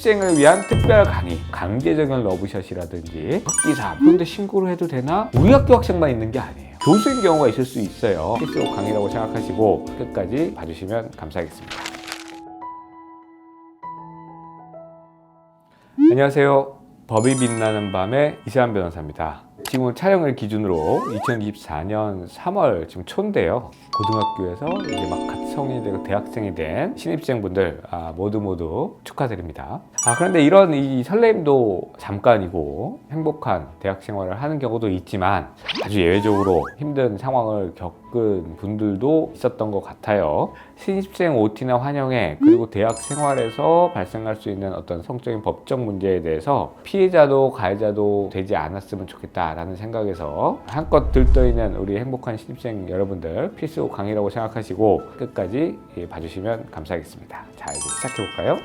신입생을 위한 특별 강의, 강제적인 러브샷이라든지 흑기사, 그런데 신고를 해도 되나? 우리 학교 학생만 있는 게 아니에요. 교수인 경우가 있을 수 있어요. 필수 강의라고 생각하시고 끝까지 봐주시면 감사하겠습니다. 안녕하세요. 법이 빛나는 밤의 이세환 변호사입니다. 지금 촬영을 기준으로 2024년 3월 지금 초인데요. 고등학교에서 이제 막 갓 성인이 되고 대학생이 된 신입생분들 모두 축하드립니다. 그런데 이런 이 설렘도 잠깐이고 행복한 대학 생활을 하는 경우도 있지만 아주 예외적으로 힘든 상황을 겪은 분들도 있었던 것 같아요. 신입생 OT나 환영회 그리고 대학 생활에서 발생할 수 있는 어떤 성적인 법적 문제에 대해서 피해자도 가해자도 되지 않았으면 좋겠다라는 생각에서 한껏 들떠있는 우리 행복한 신입생 여러분들 필수 강의라고 생각하시고 끝까지 봐주시면 감사하겠습니다. 자, 이제 시작해볼까요?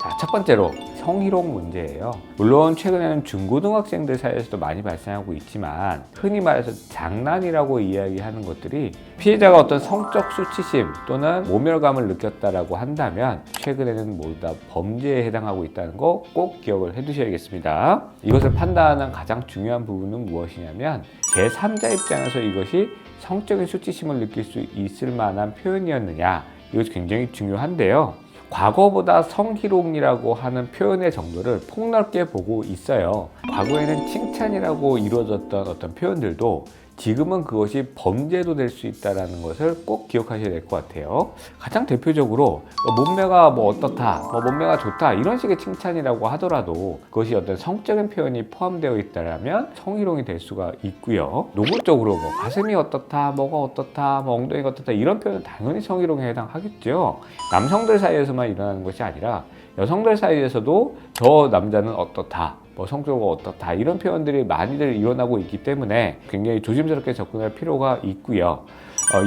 자, 첫 번째로 성희롱 문제예요. 물론 최근에는 중고등학생들 사이에서도 많이 발생하고 있지만 흔히 말해서 장난이라고 이야기하는 것들이 피해자가 어떤 성적 수치심 또는 모멸감을 느꼈다라고 한다면 최근에는 모두 다 범죄에 해당하고 있다는 거 꼭 기억을 해두셔야겠습니다. 이것을 판단하는 가장 중요한 부분은 무엇이냐면 제3자 입장에서 이것이 성적인 수치심을 느낄 수 있을 만한 표현이었느냐, 이것이 굉장히 중요한데요. 과거보다 성희롱이라고 하는 표현의 정도를 폭넓게 보고 있어요. 과거에는 칭찬이라고 이루어졌던 어떤 표현들도 지금은 그것이 범죄도 될 수 있다는 것을 꼭 기억하셔야 될 것 같아요. 가장 대표적으로 몸매가 어떻다, 몸매가 좋다 이런 식의 칭찬이라고 하더라도 그것이 어떤 성적인 표현이 포함되어 있다면 성희롱이 될 수가 있고요. 노골적으로 가슴이 어떻다, 뭐가 어떻다, 엉덩이가 어떻다 이런 표현은 당연히 성희롱에 해당하겠죠. 남성들 사이에서만 일어나는 것이 아니라 여성들 사이에서도 저 남자는 어떻다, 성적으로 어떻다 이런 표현들이 많이들 일어나고 있기 때문에 굉장히 조심스럽게 접근할 필요가 있고요.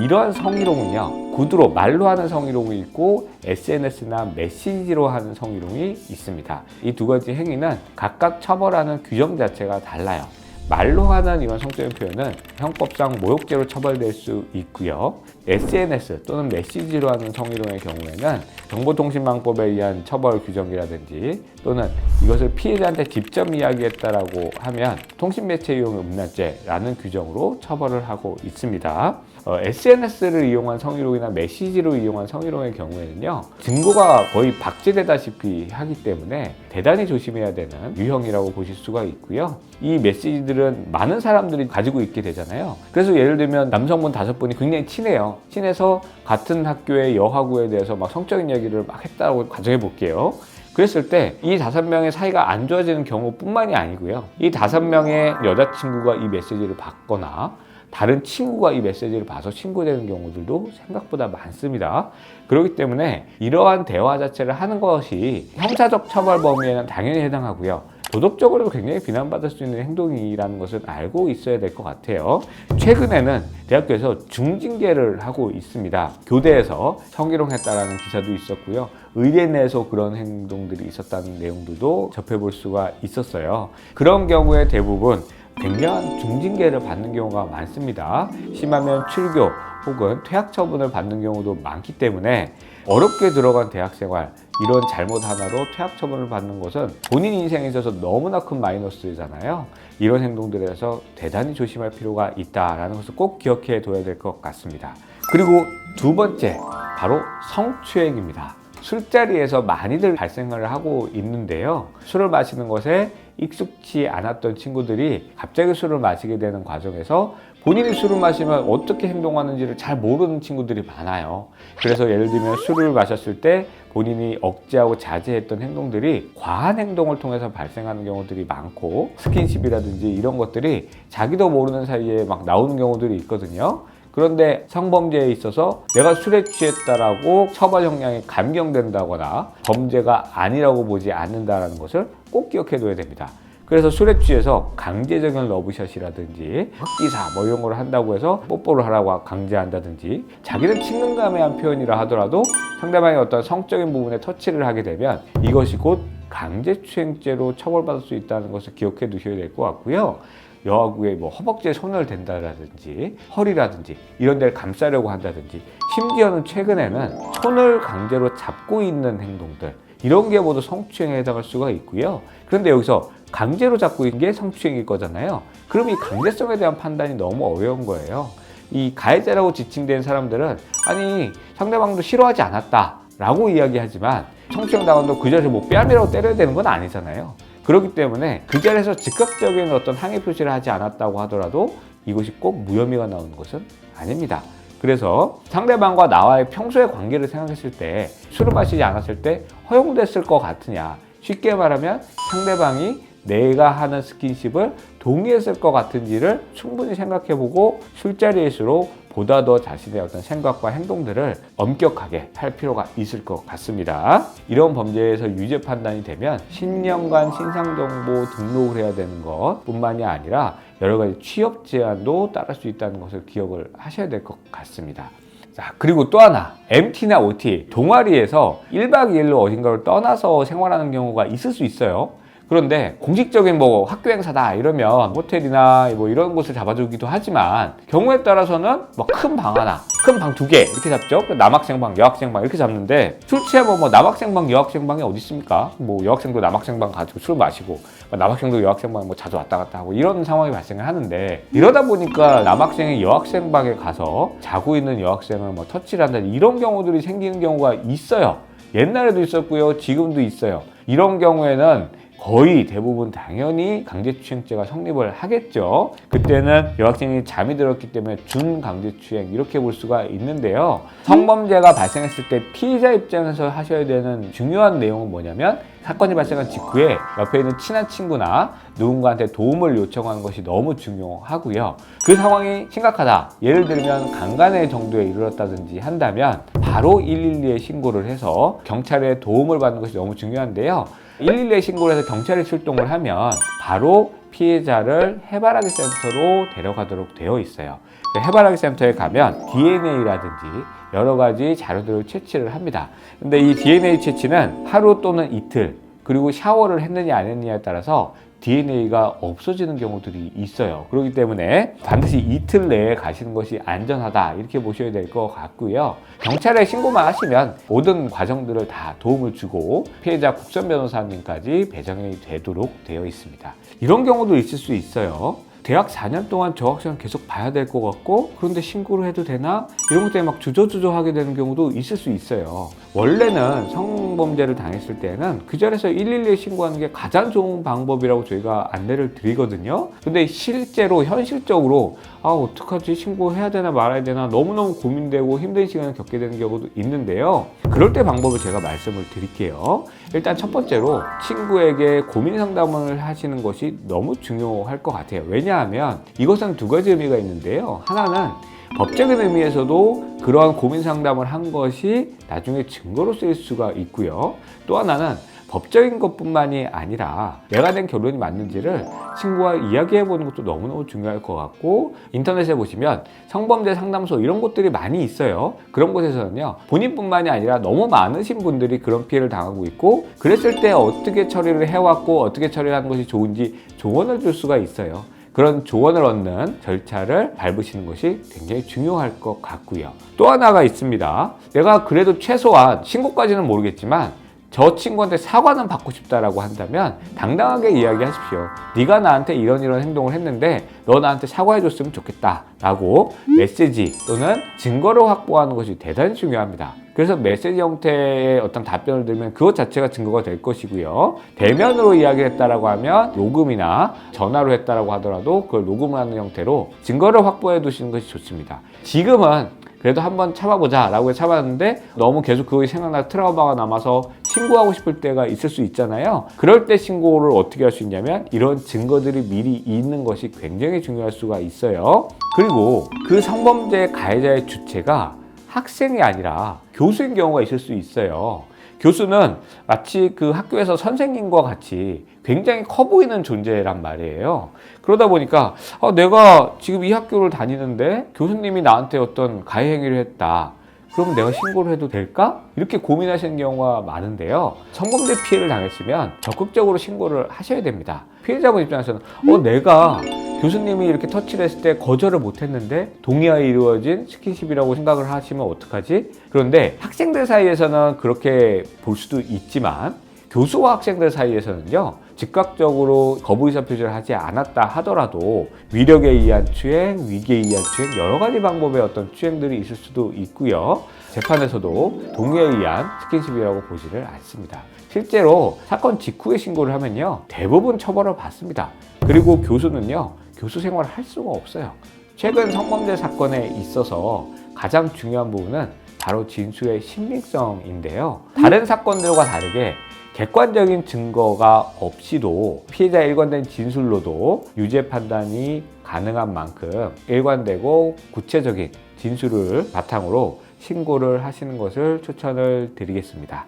이러한 성희롱은요, 구두로 말로 하는 성희롱이 있고 SNS나 메시지로 하는 성희롱이 있습니다. 이 두 가지 행위는 각각 처벌하는 규정 자체가 달라요. 말로 하는 이런 성적인 표현은 형법상 모욕죄로 처벌될 수 있고요. SNS 또는 메시지로 하는 성희롱의 경우에는 정보통신망법에 의한 처벌 규정이라든지 또는 이것을 피해자한테 직접 이야기했다라고 하면 통신매체 이용 음란죄라는 규정으로 처벌을 하고 있습니다. SNS를 이용한 성희롱이나 메시지로 이용한 성희롱의 경우에는요, 증거가 거의 박제되다시피 하기 때문에 대단히 조심해야 되는 유형이라고 보실 수가 있고요. 이 메시지들은 많은 사람들이 가지고 있게 되잖아요. 그래서 예를 들면 남성분 5분이 굉장히 친해요. 친해서 같은 학교의 여하구에 대해서 막 성적인 얘기를 막 했다고 가정해 볼게요. 그랬을 때 이 5명의 사이가 안 좋아지는 경우뿐만이 아니고요. 이 5명의 여자친구가 이 메시지를 받거나 다른 친구가 이 메시지를 봐서 신고되는 경우들도 생각보다 많습니다. 그렇기 때문에 이러한 대화 자체를 하는 것이 형사적 처벌 범위에는 당연히 해당하고요. 도덕적으로도 굉장히 비난받을 수 있는 행동이라는 것을 알고 있어야 될 것 같아요. 최근에는 대학교에서 중징계를 하고 있습니다. 교대에서 성희롱했다라는 기사도 있었고요. 의대 내에서 그런 행동들이 있었다는 내용들도 접해볼 수가 있었어요. 그런 경우에 대부분 굉장한 중징계를 받는 경우가 많습니다. 심하면 출교 혹은 퇴학 처분을 받는 경우도 많기 때문에 어렵게 들어간 대학생활, 이런 잘못 하나로 퇴학 처분을 받는 것은 본인 인생에 있어서 너무나 큰 마이너스잖아요. 이런 행동들에서 대단히 조심할 필요가 있다는 것을 꼭 기억해 둬야 될 것 같습니다. 그리고 두 번째, 바로 성추행입니다. 술자리에서 많이들 발생을 하고 있는데요. 술을 마시는 것에 익숙치 않았던 친구들이 갑자기 술을 마시게 되는 과정에서 본인이 술을 마시면 어떻게 행동하는지를 잘 모르는 친구들이 많아요. 그래서 예를 들면 술을 마셨을 때 본인이 억제하고 자제했던 행동들이 과한 행동을 통해서 발생하는 경우들이 많고 스킨십이라든지 이런 것들이 자기도 모르는 사이에 막 나오는 경우들이 있거든요. 그런데 성범죄에 있어서 내가 술에 취했다라고 처벌 형량이 감경된다거나 범죄가 아니라고 보지 않는다는 것을 꼭 기억해둬야 됩니다. 그래서 술에 취해서 강제적인 러브샷이라든지 흑기사 이런 걸 한다고 해서 뽀뽀를 하라고 강제한다든지 자기는 친근감의 표현이라 하더라도 상대방의 어떤 성적인 부분에 터치를 하게 되면 이것이 곧 강제추행죄로 처벌받을 수 있다는 것을 기억해 두셔야 될 것 같고요. 여하구에 허벅지에 손을 댄다든지 허리라든지 이런 데를 감싸려고 한다든지 심지어는 최근에는 손을 강제로 잡고 있는 행동들, 이런 게 모두 성추행에 해당할 수가 있고요. 그런데 여기서 강제로 잡고 있는 게 성추행일 거잖아요. 그럼 이 강제성에 대한 판단이 너무 어려운 거예요. 이 가해자라고 지칭된 사람들은 아니 상대방도 싫어하지 않았다 라고 이야기하지만 성추행 당한다고 그 자리에서 뭐 뺨이라고 때려야 되는 건 아니잖아요. 그렇기 때문에 그 자리에서 즉각적인 어떤 항의 표시를 하지 않았다고 하더라도 이것이 꼭 무혐의가 나오는 것은 아닙니다. 그래서 상대방과 나와의 평소의 관계를 생각했을 때 술을 마시지 않았을 때 허용됐을 것 같으냐, 쉽게 말하면 상대방이 내가 하는 스킨십을 동의했을 것 같은지를 충분히 생각해보고 술자리일수록 보다 더 자신의 어떤 생각과 행동들을 엄격하게 할 필요가 있을 것 같습니다. 이런 범죄에서 유죄 판단이 되면 10년간 신상정보 등록을 해야 되는 것 뿐만이 아니라 여러 가지 취업 제한도 따를 수 있다는 것을 기억을 하셔야 될 것 같습니다. 자, 그리고 또 하나, MT나 OT, 동아리에서 1박 2일로 어딘가를 떠나서 생활하는 경우가 있을 수 있어요. 그런데 공식적인 뭐 학교 행사다 이러면 호텔이나 뭐 이런 곳을 잡아주기도 하지만 경우에 따라서는 뭐 큰 방 하나, 큰 방 2개 이렇게 잡죠. 남학생방, 여학생방 이렇게 잡는데 술 취하면 뭐 남학생방, 여학생방이 어디 있습니까? 뭐 여학생도 남학생방 가지고 술 마시고 남학생도 여학생방 뭐 자주 왔다 갔다 하고 이런 상황이 발생을 하는데 이러다 보니까 남학생이 여학생방에 가서 자고 있는 여학생을 뭐 터치를 한다 이런 경우들이 생기는 경우가 있어요. 옛날에도 있었고요. 지금도 있어요. 이런 경우에는 거의 대부분 당연히 강제추행죄가 성립을 하겠죠. 그때는 여학생이 잠이 들었기 때문에 준강제추행 이렇게 볼 수가 있는데요. 성범죄가 발생했을 때 피해자 입장에서 하셔야 되는 중요한 내용은 뭐냐면 사건이 발생한 직후에 옆에 있는 친한 친구나 누군가한테 도움을 요청하는 것이 너무 중요하고요. 그 상황이 심각하다. 예를 들면 강간의 정도에 이르렀다든지 한다면 바로 112에 신고를 해서 경찰의 도움을 받는 것이 너무 중요한데요. 112에 신고를 해서 경찰이 출동을 하면 바로 피해자를 해바라기 센터로 데려가도록 되어 있어요. 해바라기 센터에 가면 DNA라든지 여러 가지 자료들을 채취를 합니다. 근데 이 DNA 채취는 하루 또는 이틀, 그리고 샤워를 했느냐 안 했느냐에 따라서 DNA가 없어지는 경우들이 있어요. 그렇기 때문에 반드시 이틀 내에 가시는 것이 안전하다 이렇게 보셔야 될 것 같고요. 경찰에 신고만 하시면 모든 과정들을 다 도움을 주고 피해자 국선 변호사님까지 배정이 되도록 되어 있습니다. 이런 경우도 있을 수 있어요. 대학 4년 동안 저 학생을 계속 봐야 될 것 같고 그런데 신고를 해도 되나? 이런 것 때문에 막 주저주저하게 되는 경우도 있을 수 있어요. 원래는 성범죄를 당했을 때는 그 자리에서 112에 신고하는 게 가장 좋은 방법이라고 저희가 안내를 드리거든요. 근데 실제로 현실적으로 어떡하지? 신고해야 되나 말아야 되나 너무너무 고민되고 힘든 시간을 겪게 되는 경우도 있는데요. 그럴 때 방법을 제가 말씀을 드릴게요. 일단 첫 번째로 친구에게 고민 상담을 하시는 것이 너무 중요할 것 같아요. 왜냐하면 이것은 두 가지 의미가 있는데요. 하나는 법적인 의미에서도 그러한 고민 상담을 한 것이 나중에 증거로 쓰일 수가 있고요. 또 하나는 법적인 것뿐만이 아니라 내가 낸 결론이 맞는지를 친구와 이야기해보는 것도 너무너무 중요할 것 같고 인터넷에 보시면 성범죄 상담소 이런 곳들이 많이 있어요. 그런 곳에서는요 본인뿐만이 아니라 너무 많으신 분들이 그런 피해를 당하고 있고 그랬을 때 어떻게 처리를 해왔고 어떻게 처리하는 것이 좋은지 조언을 줄 수가 있어요. 그런 조언을 얻는 절차를 밟으시는 것이 굉장히 중요할 것 같고요. 또 하나가 있습니다. 내가 그래도 최소한 신고까지는 모르겠지만 저 친구한테 사과는 받고 싶다라고 한다면 당당하게 이야기하십시오. 네가 나한테 이런 행동을 했는데 너 나한테 사과해줬으면 좋겠다 라고 메시지 또는 증거를 확보하는 것이 대단히 중요합니다. 그래서 메시지 형태의 어떤 답변을 들으면 그것 자체가 증거가 될 것이고요. 대면으로 이야기를 했다라고 하면 녹음이나 전화로 했다라고 하더라도 그걸 녹음을 하는 형태로 증거를 확보해 두시는 것이 좋습니다. 지금은 그래도 한번 참아보자 라고 참았는데 너무 계속 그것이 생각나서 트라우마가 남아서 신고하고 싶을 때가 있을 수 있잖아요. 그럴 때 신고를 어떻게 할 수 있냐면 이런 증거들이 미리 있는 것이 굉장히 중요할 수가 있어요. 그리고 그 성범죄 가해자의 주체가 학생이 아니라 교수인 경우가 있을 수 있어요. 교수는 마치 그 학교에서 선생님과 같이 굉장히 커 보이는 존재란 말이에요. 그러다 보니까 내가 지금 이 학교를 다니는데 교수님이 나한테 어떤 가해 행위를 했다. 그럼 내가 신고를 해도 될까? 이렇게 고민하시는 경우가 많은데요. 성범죄 피해를 당했으면 적극적으로 신고를 하셔야 됩니다. 피해자분 입장에서는 내가 교수님이 이렇게 터치를 했을 때 거절을 못했는데 동의하에 이루어진 스킨십이라고 생각을 하시면 어떡하지? 그런데 학생들 사이에서는 그렇게 볼 수도 있지만 교수와 학생들 사이에서는요, 즉각적으로 거부 의사 표시를 하지 않았다 하더라도 위력에 의한 추행, 위기에 의한 추행, 여러 가지 방법의 어떤 추행들이 있을 수도 있고요. 재판에서도 동의에 의한 스킨십이라고 보지를 않습니다. 실제로 사건 직후에 신고를 하면요, 대부분 처벌을 받습니다. 그리고 교수는요, 교수 생활을 할 수가 없어요. 최근 성범죄 사건에 있어서 가장 중요한 부분은 바로 진술의 신빙성인데요. 다른 사건들과 다르게 객관적인 증거가 없이도 피해자의 일관된 진술로도 유죄 판단이 가능한 만큼 일관되고 구체적인 진술을 바탕으로 신고를 하시는 것을 추천을 드리겠습니다.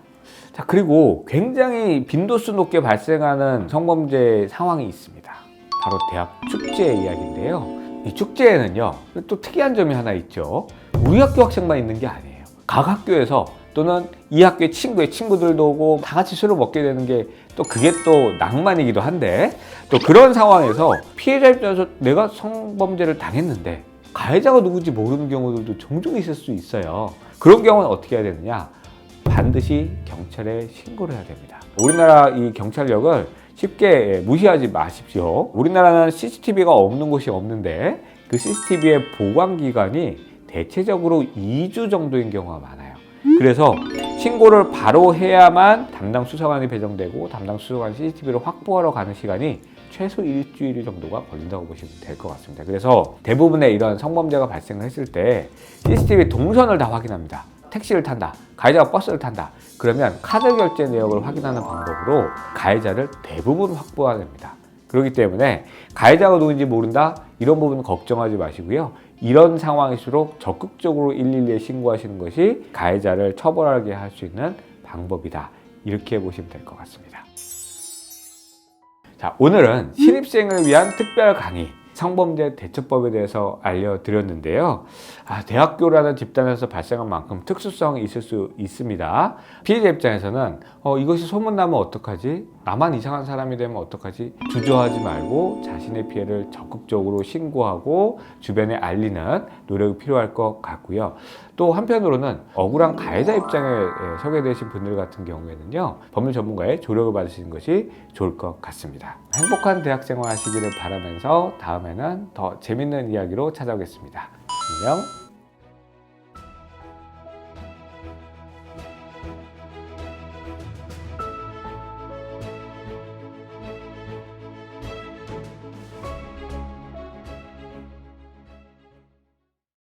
자, 그리고 굉장히 빈도수 높게 발생하는 성범죄 상황이 있습니다. 바로 대학 축제 이야기인데요. 이 축제에는요, 또 특이한 점이 하나 있죠. 우리 학교 학생만 있는 게 아니에요. 각 학교에서 또는 이 학교의 친구들도 오고 다 같이 술을 먹게 되는 게 또 그게 또 낭만이기도 한데, 또 그런 상황에서 피해자 입장에서 내가 성범죄를 당했는데 가해자가 누군지 모르는 경우들도 종종 있을 수 있어요. 그런 경우는 어떻게 해야 되느냐? 반드시 경찰에 신고를 해야 됩니다. 우리나라 이 경찰력을 쉽게 무시하지 마십시오. 우리나라는 CCTV가 없는 곳이 없는데 그 CCTV의 보관 기간이 대체적으로 2주 정도인 경우가 많아요. 그래서 신고를 바로 해야만 담당 수사관이 배정되고 담당 수사관 CCTV를 확보하러 가는 시간이 최소 일주일 정도가 걸린다고 보시면 될 것 같습니다. 그래서 대부분의 이런 성범죄가 발생을 했을 때 CCTV 동선을 다 확인합니다. 택시를 탄다, 가해자가 버스를 탄다, 그러면 카드 결제 내역을 확인하는 방법으로 가해자를 대부분 확보합니다. 그렇기 때문에 가해자가 누군지 모른다, 이런 부분은 걱정하지 마시고요. 이런 상황일수록 적극적으로 112에 신고하시는 것이 가해자를 처벌하게 할 수 있는 방법이다, 이렇게 보시면 될 것 같습니다. 자, 오늘은 신입생을 위한 특별 강의, 성범죄 대처법에 대해서 알려드렸는데요. 대학교라는 집단에서 발생한 만큼 특수성이 있을 수 있습니다. 피해자 입장에서는 이것이 소문나면 어떡하지? 나만 이상한 사람이 되면 어떡하지? 주저하지 말고 자신의 피해를 적극적으로 신고하고 주변에 알리는 노력이 필요할 것 같고요. 또 한편으로는 억울한 가해자 입장에 서게 되신 분들 같은 경우에는요, 법률 전문가의 조력을 받으시는 것이 좋을 것 같습니다. 행복한 대학생활 하시기를 바라면서 다음에는 더 재밌는 이야기로 찾아오겠습니다. 안녕.